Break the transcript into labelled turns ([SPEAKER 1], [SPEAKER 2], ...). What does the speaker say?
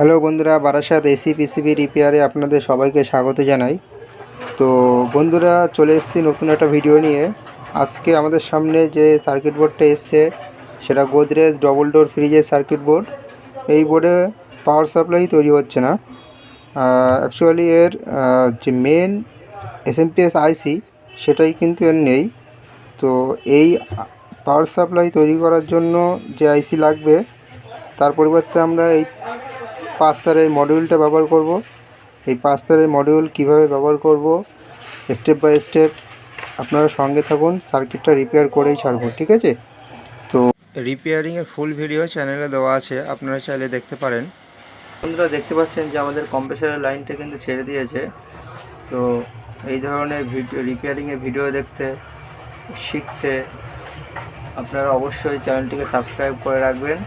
[SPEAKER 1] Hello বন্ধুরা, Barasat AC PCB রিপেয়ারে আপনাদের সবাইকে স্বাগত জানাই। তো বন্ধুরা, চলে এসেছি নতুন একটা ভিডিও নিয়ে। আজকে আমাদের সামনে যে সার্কিট বোর্ডটা এসছে সেটা গোদরেজ ডবল ডোর ফ্রিজের সার্কিট বোর্ড। এই বোর্ডে পাওয়ার সাপ্লাই তৈরি হচ্ছে না। অ্যাকচুয়ালি এর যে মেন এসএমপিএস আইসি সেটাই কিন্তু এর নেই। তো এই পাওয়ার সাপ্লাই তৈরি করার জন্য যে আইসি লাগবে তার পরিবর্তে আমরা এই 5 তারের মডিউলটা ব্যবহার করব। এই 5 তারের মডিউল কিভাবে ব্যবহার করব স্টেপ বাই স্টেপ আপনারা সঙ্গে থাকুন, সার্কিটটা রিপেয়ার করেই ছাড়বো, ঠিক আছে? তো রিপেয়ারিংয়ের ফুল ভিডিও চ্যানেলে দেওয়া আছে, আপনারা চাইলে দেখতে পারেন। বন্ধুরা, দেখতে পাচ্ছেন যে আমাদের কম্প্রেসারের লাইনটা কিন্তু ছেড়ে দিয়েছে। তো এই ধরনের ভিডিও রিপেয়ারিংয়ের ভিডিও দেখতে শিখতে আপনারা অবশ্যই চ্যানেলটিকে সাবস্ক্রাইব করে রাখবেন।